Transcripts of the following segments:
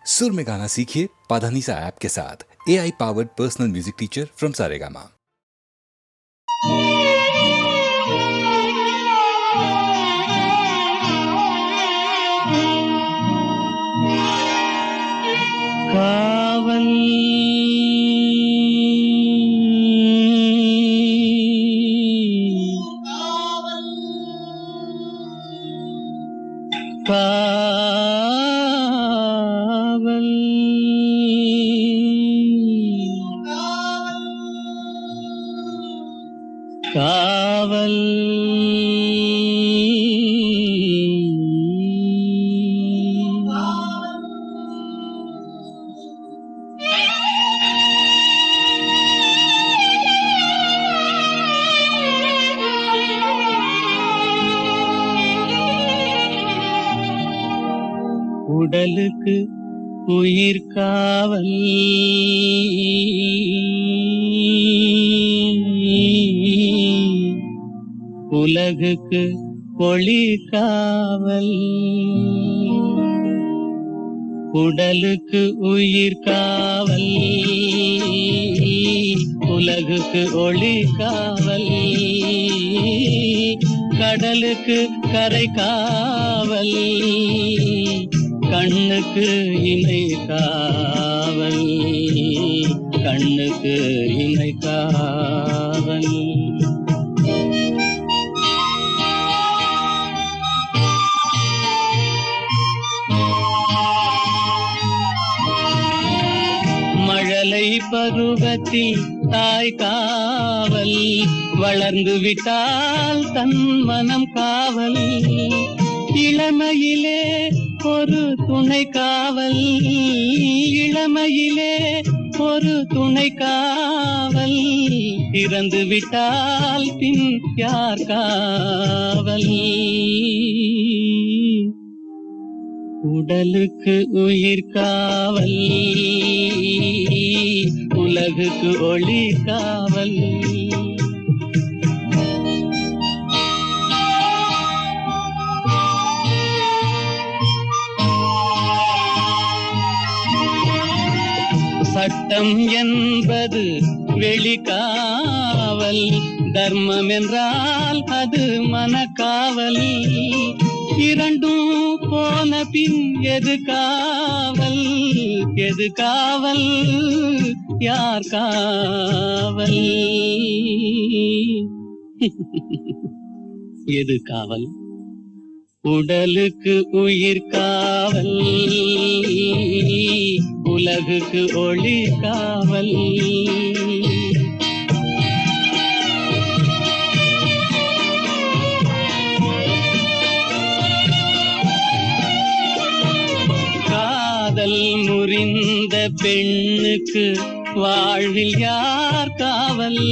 सुर में गाना सीखिए पाधानीसा ऐप के साथ। AI powered personal music teacher from Saregama. காவல் காவல் காவல் உடலுக்கு உயிர் காவல் உலகுக்கு ஒளி காவல். உடலுக்கு உயிர் காவல் உலகுக்கு ஒளி காவல். கடலுக்கு கரை காவல் கண்ணுக்கு இமை காவல். கண்ணுக்கு இமை காவல். மழலை பருவத்தில் தாய் காவல். வளர்ந்து விட்டால் தன் மனம் காவல். இளமையிலே ஒரு துணை காவல். இளமையிலே ஒரு துணை காவல். இறந்து விட்டால் பின் யார் காவல். உடலுக்கு உயிர் காவல் உலகுக்கு ஒளி காவல். சட்டம் என்பது வெளிக்காவல். தர்மம் என்றால் அது மனக்காவல். இரண்டும் போன பின் எது காவல். எது காவல் யார் காவல். எது காவல். உடலுக்கு உயிர் காவல் உலகுக்கு ஒளி காவல். காதல் முறிந்த பெண்ணுக்கு வாழ்வில் யார் காவல்.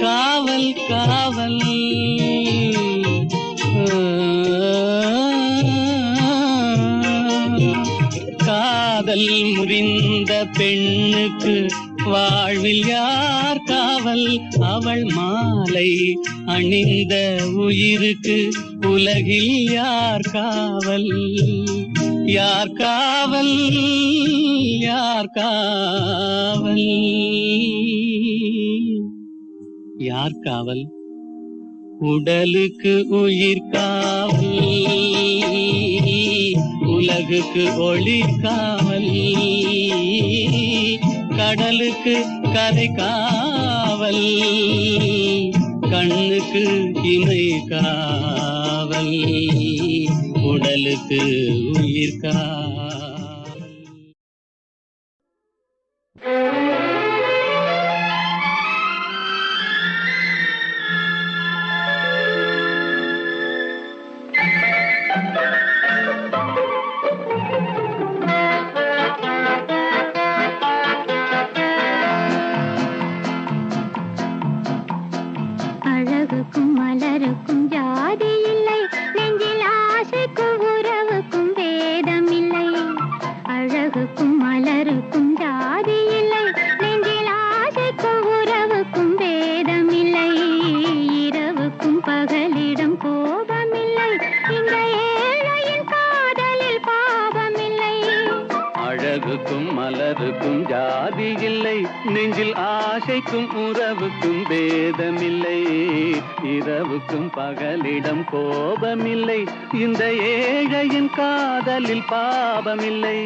காவல் காவல். காதல் முறிந்த பெண்ணுக்கு வாழ்வில் யார் காவல். அவள் மாலை அணிந்த உயிருக்கு உலகில் யார் காவல். யார் காவல் யார் காவல். யார் காவல். உடலுக்கு உயிர் காவல் உலகுக்கு ஒளி காவல். கடலுக்கு கரை காவல் கண்ணுக்கு இமை காவல். உடலுக்கு உயிர் காவல். அழகுக்கும் மலருக்கும் ஜாதி இல்லை. நெஞ்சில் ஆசைக்கும் உறவுக்கும் வேதம் இல்லை. அழகுக்கும் மலருக்கும் ஜாதி இல்லை, நெஞ்சில் ஆசைக்கும் உறவுக்கும் பேதமில்லை, இரவுக்கும் பகலிடம் கோபமில்லை, இந்த ஏழையின் காதலில் பாவமில்லை.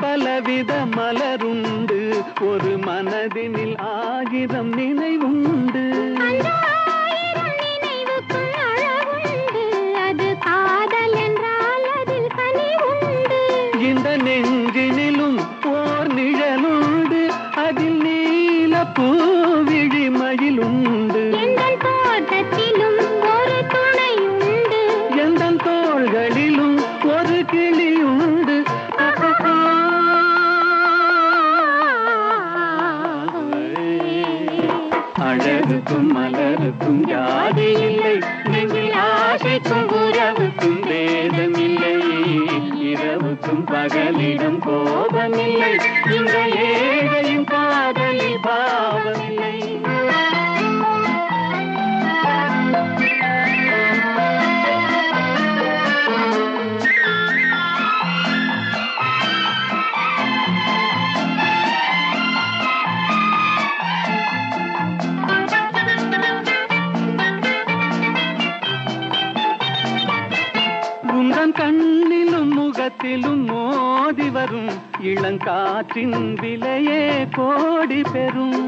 பலவித மலருண்டு, ஒரு மனதினில் 1000 நினைவுண்டு. அது காதல் என்றால் அதில் கனிவுண்டு. இந்த நெஞ்சினிலும் ஓர் நிழலுண்டு, அதில் நீல பூவிழிமயிலுண்டு. எங்கள் தோட்டத்திலும் ஒரு துணையுண்டு, எந்தன் தோள்களிலும் ஒரு கிளியுண்டு. அழகுக்கும் மலருக்கும் ஜாதி இல்லை, நெஞ்சில் ஆசைக்கும் உறவுக்கும் பேதமில்லை, இரவுக்கும் பகலிடம் கோபமில்லை, இந்த ஏழையின் காதலில் பாவமில்லை. கண்ணிலும் முகத்திலும் மோதி வரும் இளங்காற்றின் விலையே கோடி பெறும்.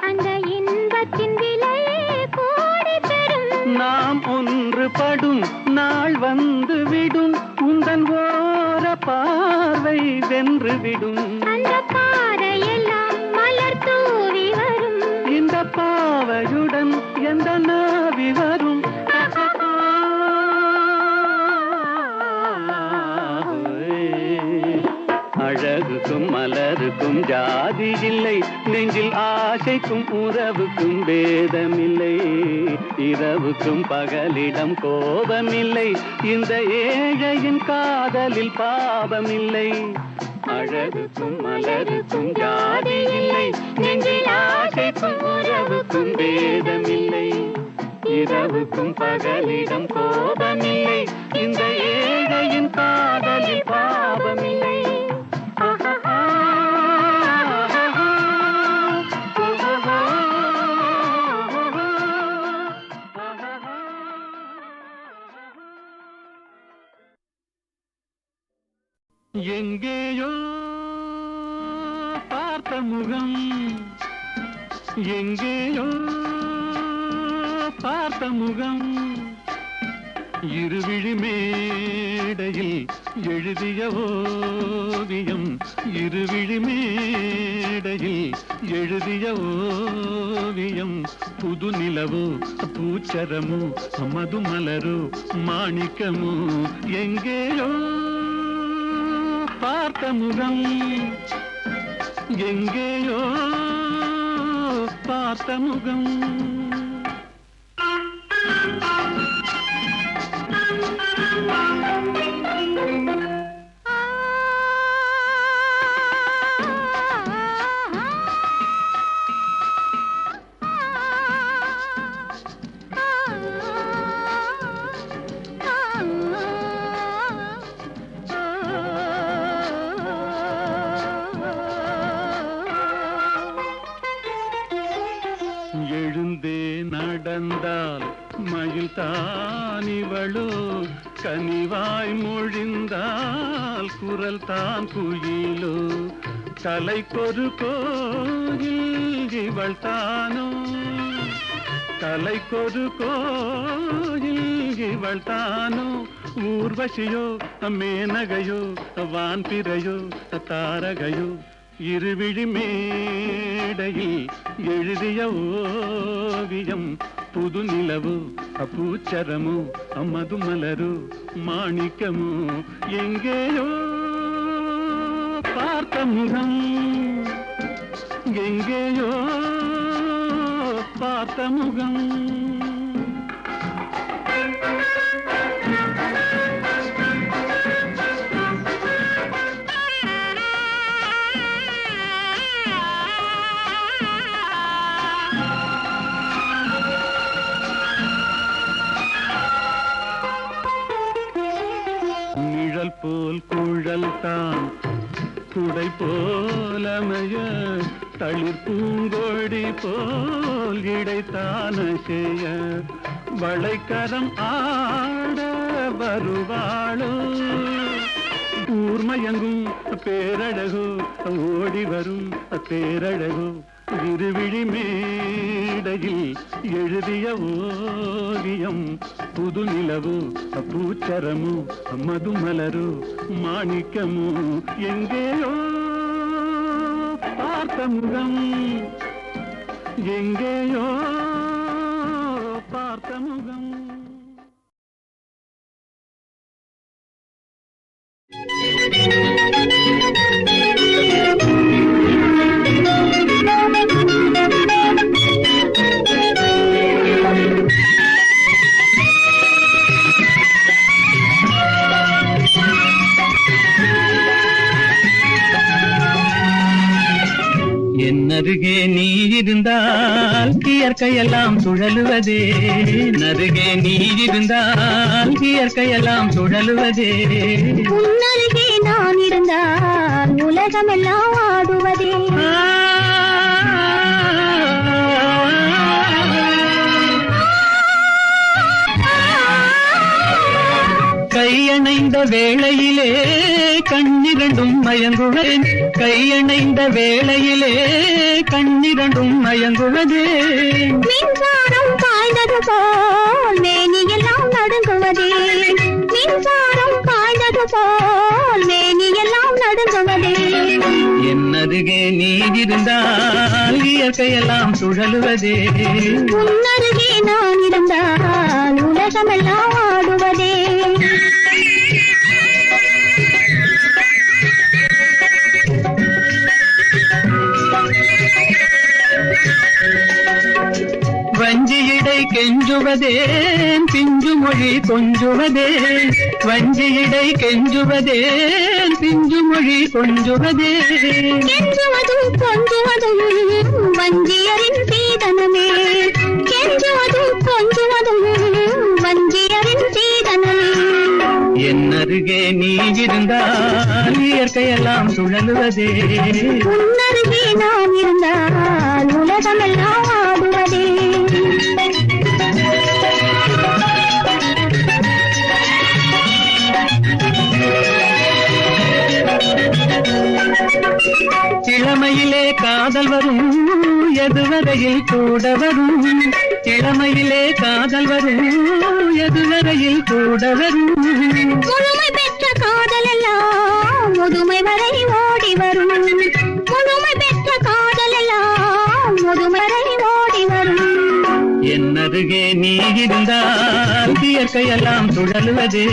அந்த இன்பத்தின் விலையே கோடி பெறும். நாம் ஒன்றுபடும் நாள் வந்து விடும், உந்தன் ஓர பார்வை வென்று விடும். அந்த பாறையெல்லாம் மலர் தூவி வரும், இந்த பாவையுடன் எந்த நாவி வரும். அழகுக்கும் மலருக்கும் ஜாதி இல்லை, நெஞ்சில் ஆசைக்கும் உறவுக்கும் பேதமில்லை, இரவுக்கும் பகலிடம் கோபமில்லை, இந்த ஏழையின் காதலில் பாவமில்லை. அழகுக்கும் மலருக்கும் ஜாதி இல்லை, நெஞ்சில் ஆசைக்கும் உறவுக்கும் பேதமில்லை, இரவுக்கும் பகலிடம் கோபமில்லை, இந்த ஏழையின் காதலில் பாவமில்லை. எங்கேயோ பார்த்த முகம், எங்கேயோ பார்த்த முகம், இருவிழி மேடையில் எழுதிய ஓவியம், இருவிழி மேடையில் எழுதிய ஓவியம், புது நிலவோ பூச்சரமோ மதுமலரோ மாணிக்கமோ, எங்கேயோ பார்த்த முகம், எங்கேயோ பார்த்த முகம். எழுந்தே நடந்தால் மயில் தானிவளோ, கனிவாய் மொழிந்தால் குரல் தான் குயிலோ, கலைக்கொரு கோயில் இவள் தானோ, கலைக்கொரு கோயில் இவள் தானோ, ஊர்வசியோ மேனகையோ வான்பிறையோ தாரகையோ, இருவிழி மேடையில் எழுதிய ஓவியம், புது நிலவோ பூச்சரமோ மதுமலரோ மாணிக்கமோ, எங்கேயோ பார்த்த முகம், எங்கேயோ பார்த்த முகம் நிழல் போல் குழல் தான் குடை போலமைய தளிர் பூங்கொடி போல் இடைத்தான செய்ய வளைக்கரம் ஆட வருவாளோ ஊர்மயங்கும் பேரழகோ ஓடி வரும் பேரழகோ இருவிழி மேடையில் எழுதிய ஓவியம் புது நிலவோ பூச்சரமோ மதுமலரோ மாணிக்கமோ எங்கேயோ பார்த்த முகம் எங்கேயோ பார்த்த முகம் என்னருகே நீ இருந்தால் இயற்கையெல்லாம் சுழலுவதே நருகே நீ இருந்தால் இயற்கையெல்லாம் சுழலுவதே உன்னருகே நான் இருந்தால் உலகமெல்லாம் ஆடுவதே கையணைந்த வேளையிலே கண்ணிரண்டும் மயங்குவேன் கையணைந்த வேளையிலே கண்ணிரண்டும் மயங்குவதே மின்சாரம் பாய்ந்தது போல் மேனியெல்லாம் நடுங்குவதே மின்சாரம் பாய்ந்தது போல் மேனியெல்லாம் நடுங்குவதே என்னருகே நீ இருந்தால் இயற்கையெல்லாம் சுழலுவதே உன்னருகே நான் இருந்தால் உலகமெல்லாம் ஆடுவதே வஞ்சியிடை கெஞ்சுவதேன் பிஞ்சு மொழி கொஞ்சுவதேன் வஞ்சியிடை கெஞ்சுவதேன் பிஞ்சு மொழி கொஞ்சுவதே கெஞ்சுவதும் கொஞ்சுவதும் வஞ்சியரின் சீதனமே கெஞ்சுவதும் கொஞ்சுவதும் வஞ்சியரின் சீதனமே என்னருகே நீ இருந்தால் இயற்கையெல்லாம் சுழலுவதே உன்னருகே நான் இருந்தால் உலகமெல்லாம் ஆடுவதே இளமையிலே காதல் வரும் எதுவரையில் கூட வரும் இளமையிலே காதல் வரும் எதுவரையில் கூட வரும் முழுமை பெற்ற காதல் எல்லாம் முதுமை வரை ஓடி வரும் முழுமை பெற்ற காதல் எல்லாம் முதுமை வரை ஓடி வரும் என்னருகே நீ இருந்தால் இயற்கையெல்லாம் சுழலுவதே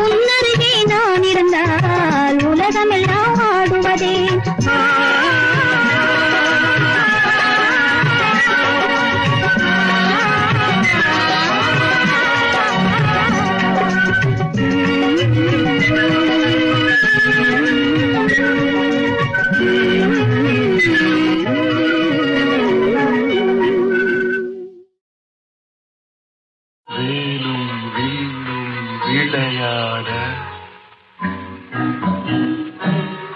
உன்னருகே நான் இருந்தால் உலகமெல்லாம் ஆடுவதே விளையாட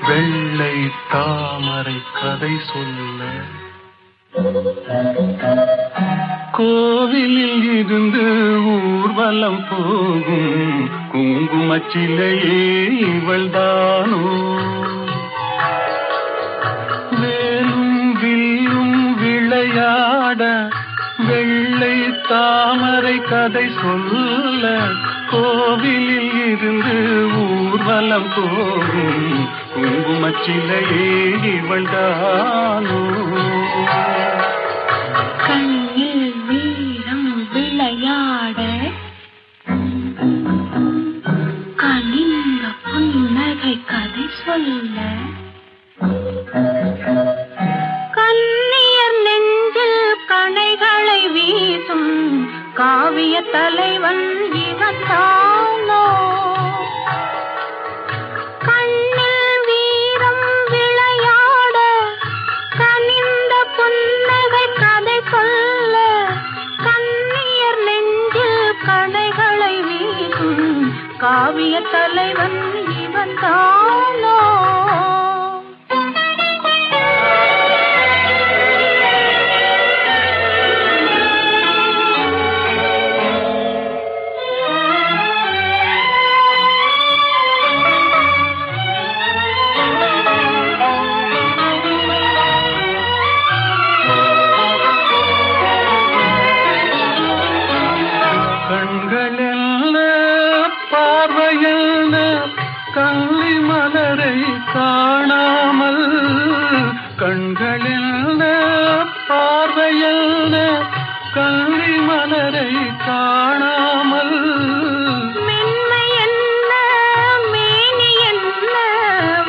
வெள்ளை தாமரை கதை சொல்ல கோவிலில் இருந்து ஊர்வலம் போகும் குங்குமச்சிலையே இவள்தானோ வேலும் வில்லும் விளையாட வெள்ளை தாமரை கதை சொல்ல கோவிலில் இருந்து ஊர்வலம் போகும் குங்குமச்சிலையே இவள்தானோ கண்ணில் வீரம் விளையாட கனிந்த புன்னகை கதை சொல்ல கண்ணியர் நெஞ்சில் கணைகள் காவிய தலைவன் இவன் தானோ கண்ணில் வீரம் விளையாட கனிந்த புன்னகை கதை சொல்ல கண்ணியர் நெஞ்சில் கடைகளை வீசும் காவிய தலைவன் இவன் தானோ பார்வையல்ல கள்ளி மலரை காணாமல் கண்களில் பார்வையல்ல கள்ளி மலரை காணாமல் மென்மை என்ன மேனி என்ன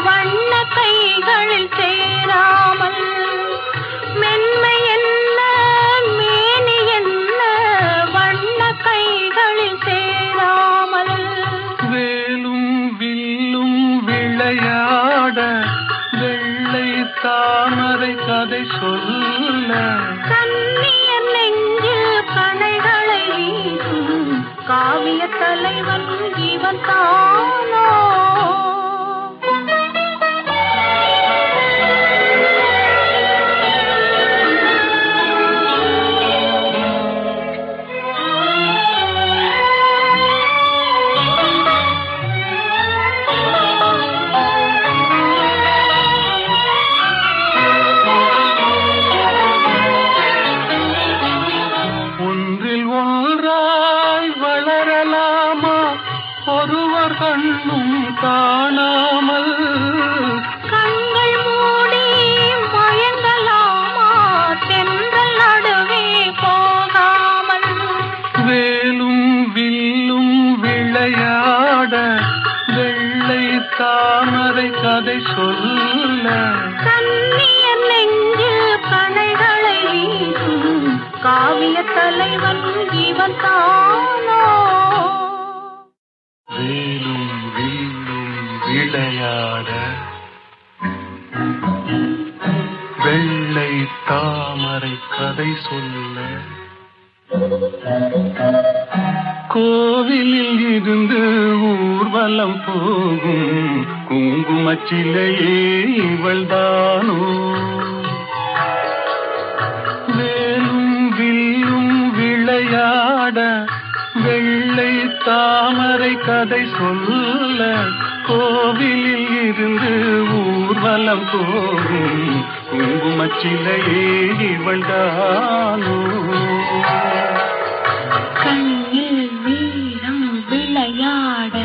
வண்ண கைகளில் சேராமல் மென்மை என்ன மேனி என்ன வண்ண கைகளில் சேராமல் வேலும் வில்லும் விளையாட வெள்ளை தாமரை கதை சொல்ல கண்ணியர் நெஞ்சில் கணைகளை வீசும் காவிய தலைவன் இவன் தானோ ஒருவர் கண்ணும் காணாமல் கண்கள் மூடி மயங்கலாமா தென்றல் நடுவே போகாமல் வேலும் வில்லும் விளையாட வெள்ளை தாமரை கதை சொல்ல கண்ணியர் நெஞ்சில் கணைகளை வீசும் காவிய தலைவன் இவன் தானோ வேலும் வில்லும் விளையாட வெள்ளை தாமரை கதை சொல்ல கோவிலில் இருந்து ஊர்வலம் போகும் குங்குமச்சிலையே இவள்தானோ வேலும் வில்லும் விளையாட வெள்ளை தாமரை கதை சொல்ல கோவிலில் இருந்து ஊர்வலம் போகும் குங்குமச்சிலையே இவள்தானோ கண்ணில் வீரம் விளையாட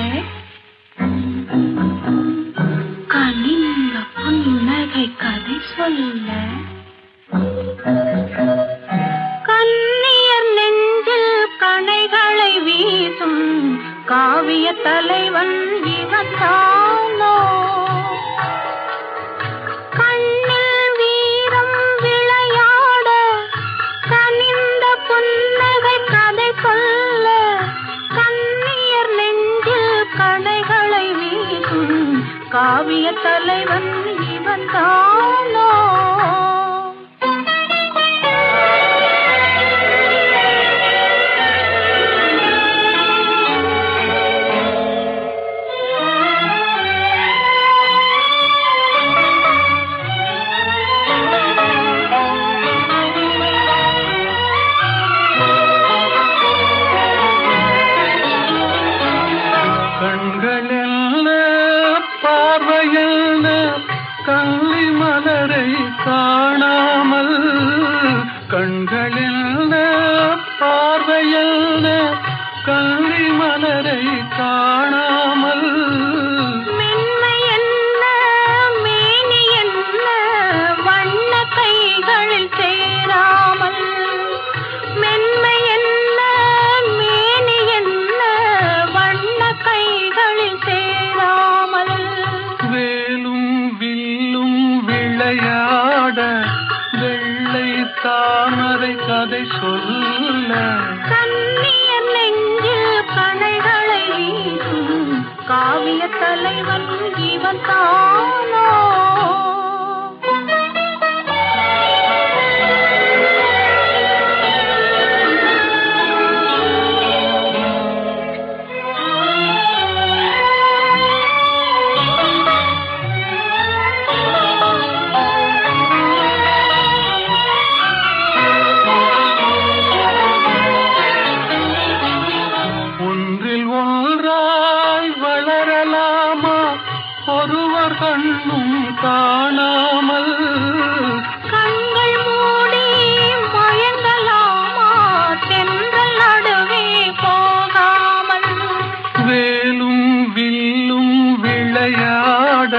கனிந்த புன்னகை கதை சொல்ல கண்ணியர் நெஞ்சில் கணைகளை வீசும் காவிய தலைவன் இவன் தானோ கண்ணில் வீரம் விளையாட கனிந்த புன்னகை கதை சொல்ல கண்ணியர் நெஞ்சில் கடைகளை வீசும் காவிய தலைவன் இவன் தானோ கண்களில் பார்வையல்ல கள்ளி மலரை காணாமல் கண்களில் பார்வையல்ல கள்ளி மலரை காணாமல் மென்மை என்ன மேனி என்ன வண்ண கைகளில் சேராமல் மென்மை என்ன மேனி என்ன வண்ண கைகளில் சேராமல் வேலும் வில்லும் விளையாட வெள்ளை தாமரை கதை சொல்ல கண்ணி இவன் தானோ? ஒருவர் கண்ணும் காணாமல் கண்கள் மூடி மயங்கலாமா தென்றல் நடுவே போகாமல்? வேலும் வில்லும் விளையாட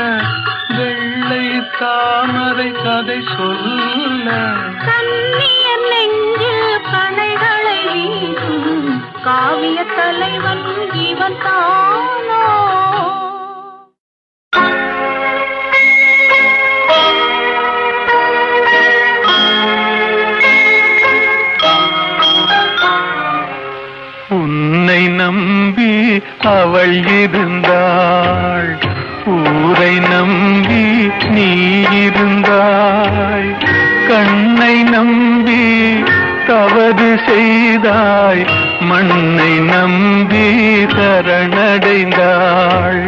வெள்ளை தாமரை கதை சொல்ல கண்ணியர் நெஞ்சில் கணைகளை வீசும் காவிய தலைவன் இவன் தானோ? உன்னை நம்பி அவள் இருந்தாள், ஊரை நம்பி நீ இருந்தாய். கண்ணை நம்பி தவறு செய்தாய், மண்ணை நம்பி சரணடைந்தாள்.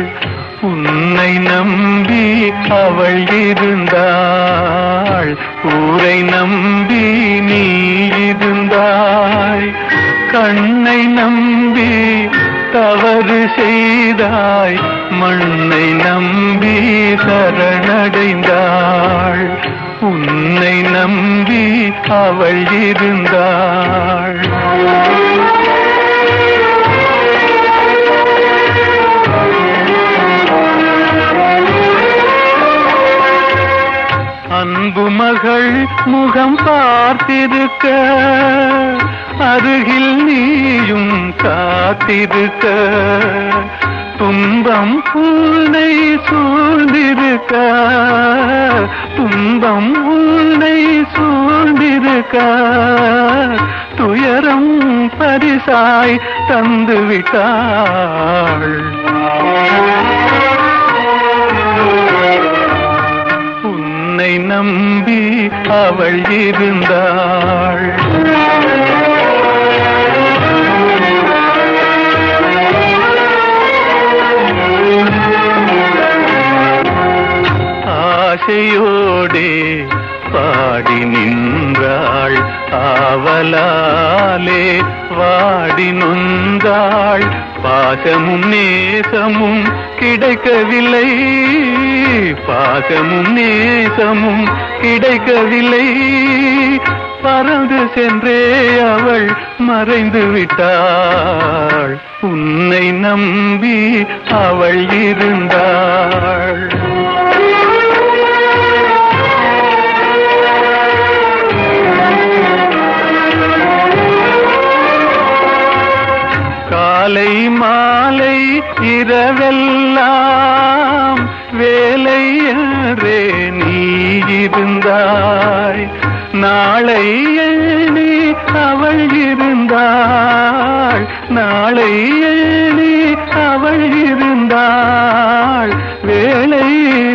உன்னை நம்பி அவள் இருந்தாள், ஊரை நம்பி நீ இருந்தாய். கண்ணை நம்பி தவறு செய்தாய், மண்ணை நம்பி சரணடைந்தாள். உன்னை நம்பி அவள் இருந்தாள். அன்பு மகள் முகம் பார்த்திருக்க, அருகில் நீயும் காத்திருக்க. துன்பம் உன்னை சூழ்ந்திருக்க, துன்பம் உன்னை சூழ்ந்திருக்க. துயரம் பரிசாய் தந்துவிட்டாள். உன்னை நம்பி அவள் இருந்தாள். ஆசையோடே பாடி நின்றாள், ஆவலாலே வாடி நொந்தாள். பாசமும் நேசமும் கிடைக்கவில்லை, பாசமும் நேசமும் கிடைக்கவில்லை. பறந்து சென்றே அவள் மறைந்து விட்டாள். உன்னை நம்பி அவள் இருந்தாள். காலை மாலை இரவெல்லாம் வேலை என்றே நீ இருந்தாய். நாளை எண்ணி அவள் இருந்தாள், நாளை எண்ணி அவள் இருந்தாள். வேலை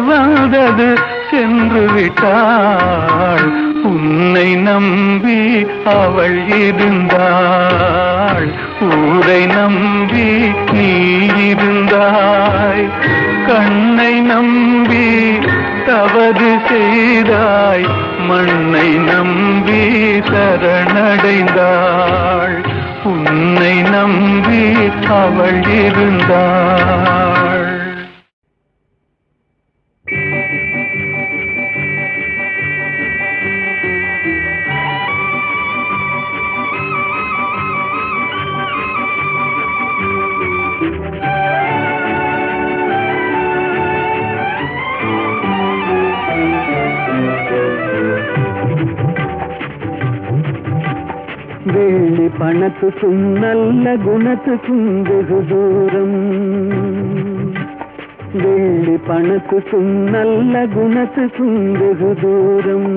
வந்தது சென்று விட்டாள். உன்னை நம்பி அவள் இருந்தாள், ஊரை நம்பி நீ இருந்தாய். கண்ணை நம்பி தவறு செய்தாய், மண்ணை நம்பி சரணடைந்தாள். உன்னை நம்பி அவள் இருந்தாள். வெள்ளி பணத்துக்கும் நல்ல குணத்துக்கும் வெகு தூரம், வெள்ளி பணத்துக்கும் நல்ல குணத்துக்கும் வெகு தூரம்.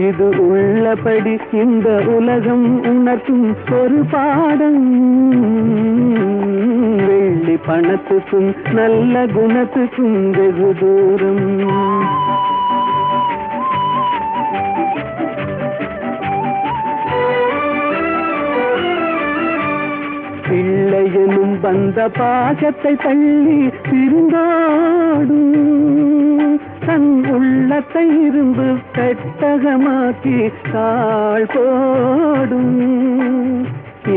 இது உள்ளபடி இந்த உலகம் உணர்த்தும் ஒரு பாடம். வெள்ளி வெள்ளி பணத்துக்கும் நல்ல குணத்துக்கும் வெகு தூரம். பிள்ளையனும் வந்த பாகத்தை தள்ளி திருந்தாடும் தன் உள்ளத்தை இரும்பு பெட்டகமாக்கி தாழ் போடும்.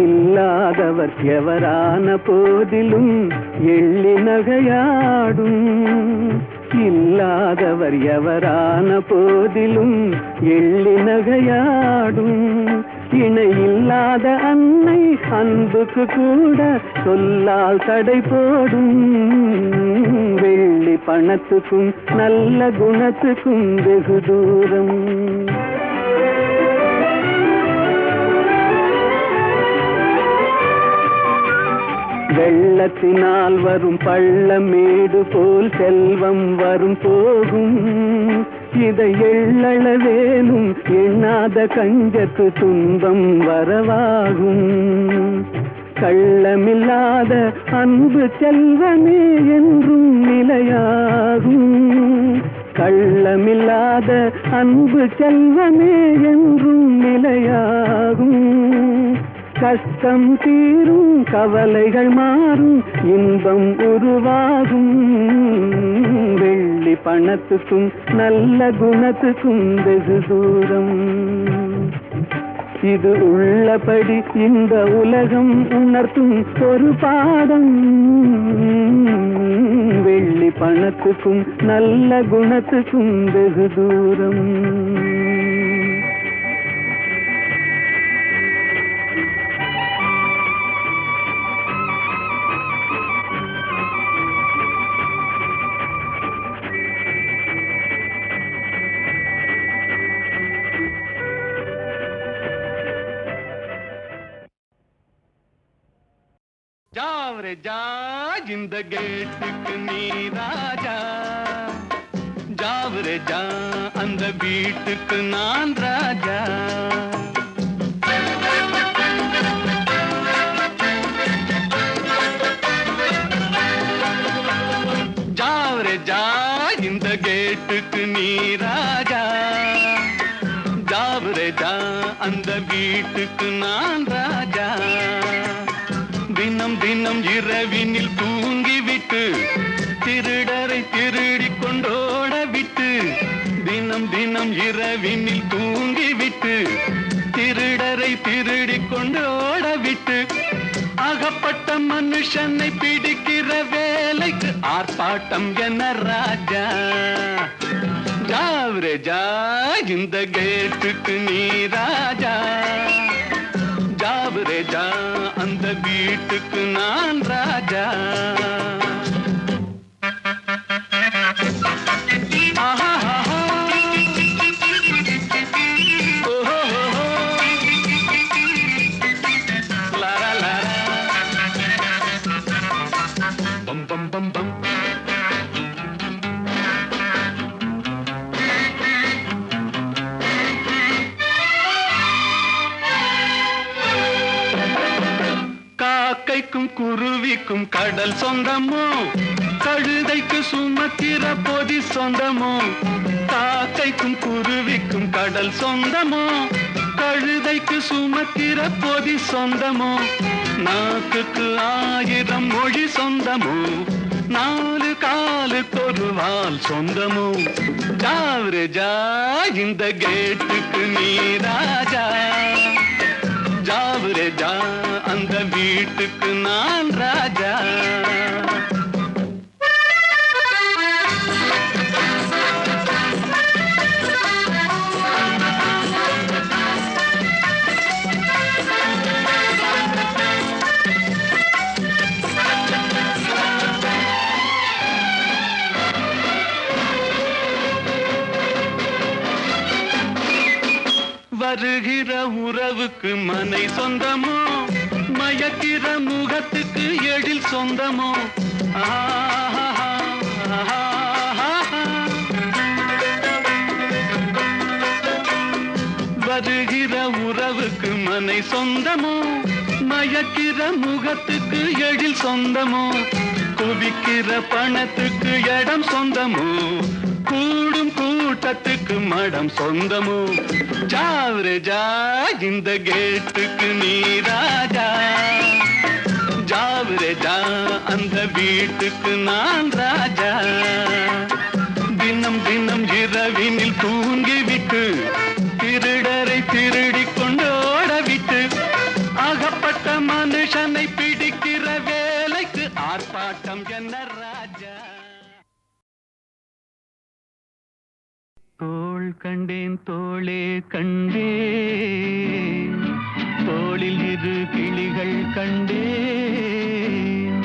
இல்லாதவர் எவரான போதிலும் எள்ளி நகையாடும். இல்லாதவர் எவரான போதிலும் எள்ளி நகையாடும். இணை இல்லாத அன்னை அன்புக்கு கூட சொல்லால் தடை போடும். வெள்ளி பணத்துக்கும் நல்ல குணத்துக்கும் வெகு தூரம். வெள்ளத்தினால் வரும் பள்ளமேடு போல் செல்வம் வரும் போகும். இதை எள்ளளவேனும் எண்ணாத கஞ்சத்து துன்பம் வரவாகும். கள்ளமில்லாத அன்பு செல்வமே என்றும் நிலையாகும். கள்ளமில்லாத அன்பு செல்வமே என்றும் நிலையாகும். கஷ்டம் தீரும் கவலைகள் மாறும் இன்பம் உருவாகும். வெள்ளி பணத்துக்கும் நல்ல குணத்துக்கும் வெகு தூரம். இது உள்ளபடி இந்த உலகம் உணர்த்தும் ஒரு பாடம். வெள்ளி பணத்துக்கும் நல்ல குணத்துக்கும் வெகு தூரம். ஜாவரே ஜா இந்த கேட்டுக்கு நீ ராஜா. ஜாவரே ஜா அந்த வீட்டுக்கு நான் ராஜா. ஜாவரே ஜா இந்த கேட்டுக்கு நீ ராஜா. ஜாவரே ஜா அந்த வீட்டுக்கு நான் ராஜா. தினம் தினம் இரவினில் தூங்கிவிட்டு திருடரை திருடி கொண்டோட விட்டு. தினம் தினம் இரவினில் தூங்கிவிட்டு திருடரை திருடி கொண்டோட விட்டு. அகப்பட்ட மனுஷனை பிடிக்கிற வேலைக்கு ஆர்ப்பாட்டம் என ராஜா. ஜாவரே ஜா இந்த கேட்டுக்கு நீ ராஜா. ஜாவரே ஜா அந்த வீட்டுக்கு நான் ராஜா. பம் பம் பம் பம். காக்கைக்கும் குருவிக்கும் கடல் சொந்தமோ, கழுதைக்கு சுமத்திர பொதி சொந்தமோ. காக்கைக்கும் குருவிக்கும் கடல் சொந்தமோ, கழுதைக்கு சுமத்திர பொதி சொந்தமோ. நாக்குக்கு 1000 மொழி சொந்தமோ, 4 காலுக்கொரு வால் சொந்தமோ. ஜாவரே ஜா இந்த கேட்டுக்கு நீ ராஜா. ஜாவரே ஜா அந்த வீட்டுக்கு நான் ராஜா. வருகிற உறவுக்கு மனை சொந்தமோ, மயக்கிற முகத்துக்கு எழில் சொந்தமோ. வருகிற உறவுக்கு மனை சொந்தமோ, மயக்கிற முகத்துக்கு எழில் சொந்தமோ, குவிக்கிற பணத்துக்கு இடம் சொந்தமோ, கூடும் கூட்டத்துக்கு மடம் சொந்தமோ. ஜாவரே ஜா இந்த கேட்டுக்கு நீ ராஜா, ஜாவரே ஜா அந்த வீட்டுக்கு நான் ராஜா. தினம் தினம் இரவினில் தூங்கிவிட்டு திருடரை திருடி கொண்டோட விட்டு அகப்பட்ட மனுஷனை பிடிக்கிற வேலைக்கு ஆர்ப்பாட்டம் என்ன ராஜா. தோள் கண்டேன் தோளே கண்டேன், தோளில் இரு கிளிகள் கண்டேன்,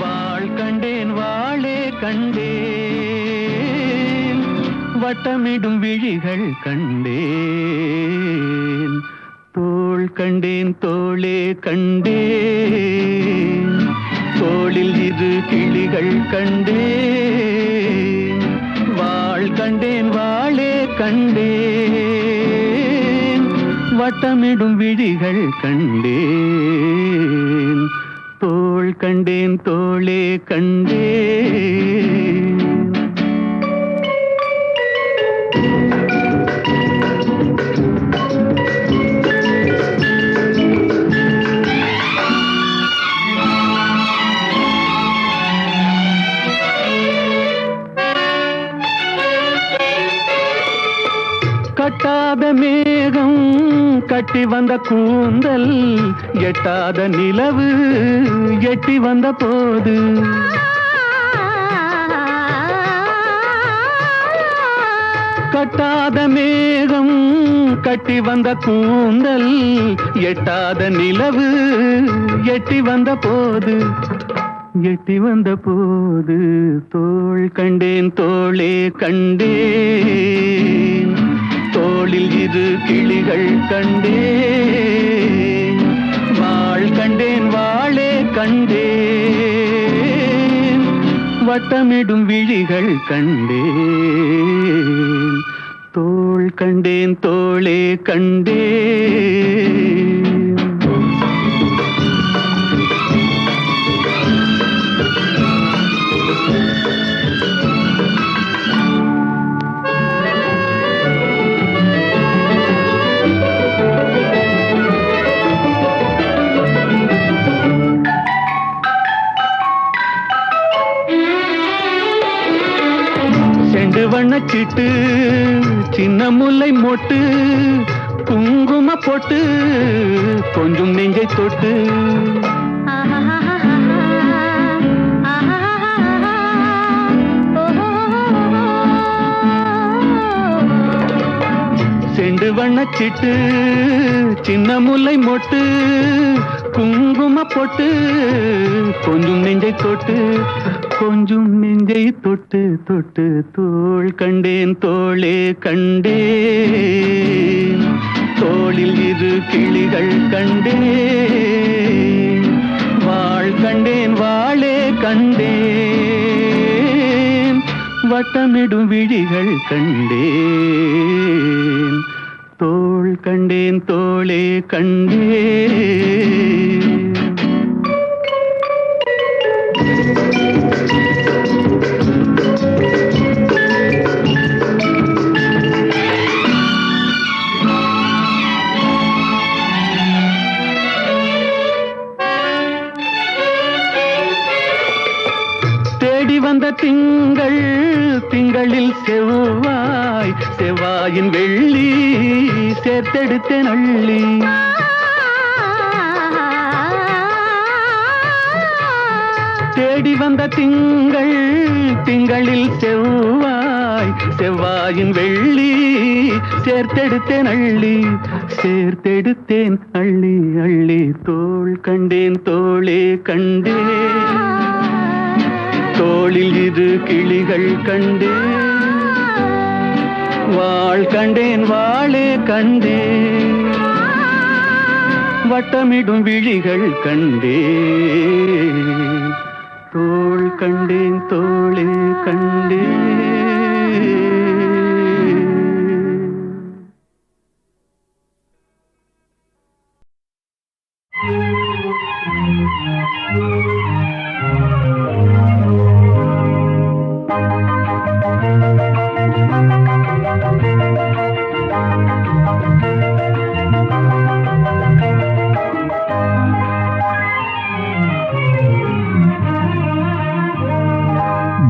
வாள் கண்டேன் வாளே கண்டேன், வட்டமிடும் விழிகள் கண்டேன். தோள் கண்டேன் தோளே கண்டேன், தோளில் இரு கிளிகள் கண்டேன், வாள் கண்டேன் வாளே கண்டேன், வட்டமிடும் விழிகள் கண்டேன். தோள் கண்டேன் தோளே கண்டேன். கட்டாத மேகம் கட்டி வந்த கூந்தல், எட்டாத நிலவு எட்டி வந்த போது, கட்டாத மேகம் கட்டி வந்த கூந்தல், எட்டாத நிலவு எட்டி வந்த போது, எட்டி வந்த போது, தோள் கண்டேன் தோளே கண்டேன், தோளில் இரு கிளிகள் கண்டேன், வாள் கண்டேன் வாளே கண்டேன், வட்டமிடும் விழிகள் கண்டேன். தோள் கண்டேன் தோளே கண்டேன். வண்ணச்சிட்டு சின்ன முல்லை மொட்டு, குங்கும பொட்டு கொஞ்சம் நெஞ்சை தொட்டு, செண்டு வண்ணச்சிட்டு சின்ன முல்லை மொட்டு, குங்கும பொட்டு கொஞ்சம் நெஞ்சை தொட்டு, கொஞ்சம் நெஞ்சை தொட்டு தொட்டு, தோள் கண்டேன் தோளே கண்டேன், தோளில் இரு கிளிகள் கண்டேன், வாள் கண்டேன் வாளே கண்டேன், வட்டமிடும் விழிகள் கண்டேன். தோள் கண்டேன் தோளே கண்டேன். தேடி வந்த திங்கள், திங்களில் செவ்வாய், செவ்வாயின் வெள்ளி சேர்த்தெடுத்தேன் அள்ளி, தேடி வந்த திங்கள், திங்களில் செவ்வாய், செவ்வாயின் வெள்ளி சேர்த்தெடுத்தேன் அள்ளி, சேர்த்தெடுத்தேன் அள்ளி அள்ளி. தோள் கண்டேன் தோளே கண்டேன், தோளில் இரு கிளிகள் கண்டேன், வாள் கண்டேன் வாளே கண்டேன், வட்டமிடும் விழிகள் கண்டேன். தோள் கண்டேன் தோளே கண்டேன்.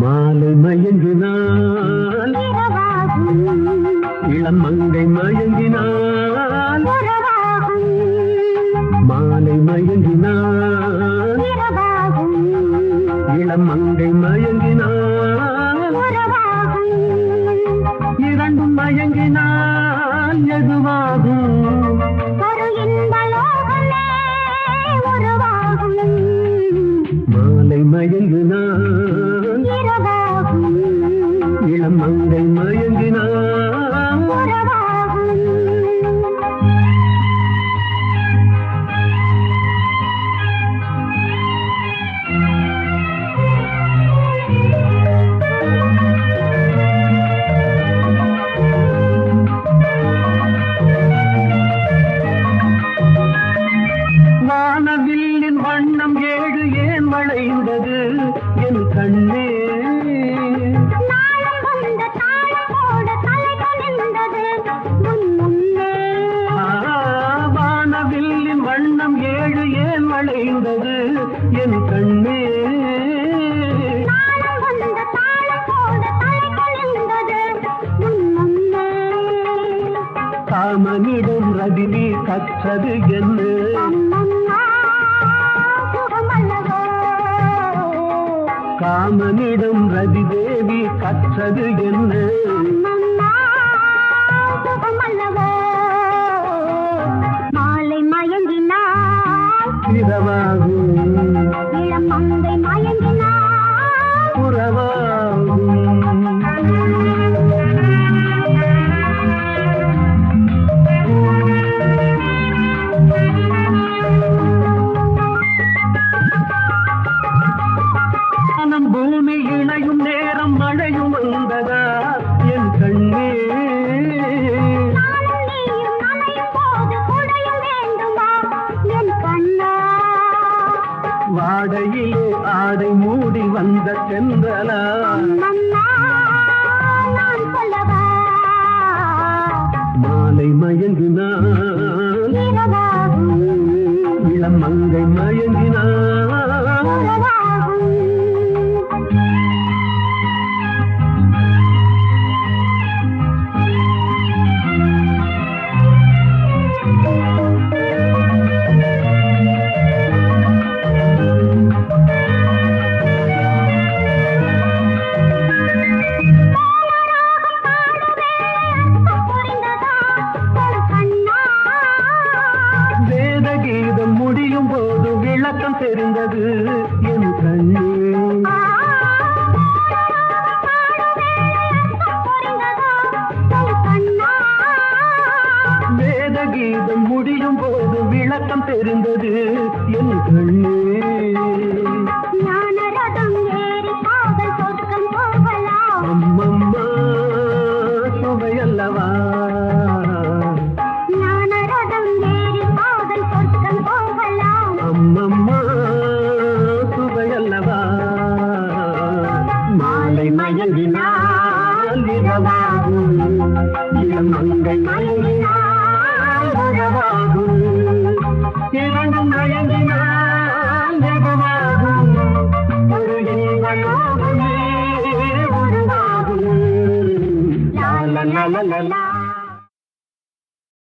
மாலை மயங்கினால் இளம் மங்கை மயங்கினால் மாலை மயங்கினால் இளம் மங்கை மயங்கினால் இரண்டும் மயங்கினால் எதுவாகும் மாலை மயங்கினால் இளம் மங்கை மயங்கினால் வானவில்லின் வண்ணம் ஏழு ஏன் வளைந்தது என் கண்ணே வானவில்லின் வண்ணம் ஏழு ஏன் வளைந்தது என் கண்ணே காமனிடம் ரதினி கற்றது என்ன காமனிடம் ரதி தேவி கற்றது என்ன மாலை மயங்கினார் இரவாகும் இளம் மங்கை மயங்கினார் புறவாகும் பூமி இணையும் நேரம் மழையும் வந்ததா என் கண்ணே வாடையிலே ஆடை மூடி வந்த சென்றலா மாலை மயங்கினால் இளம் மங்கை மயங்கினால் கீதம் முடியும் போது விளக்கம் தெரிந்தது என் கண்ணே வேத கீதம் முடியும் போது விளக்கம் தெரிந்தது என் கண்ணே அம்மம்மா சுவையல்லவா அம்மம்மா சுவையல்லவா மாலை மயங்கினால் இரவாகும் இளம் மங்கை மயங்கினால் உறவாகும் இரண்டும் மயங்கினால் எதுவாகும் ஒரு இன்பலோகமே உருவாகும் லா லா லா லா லா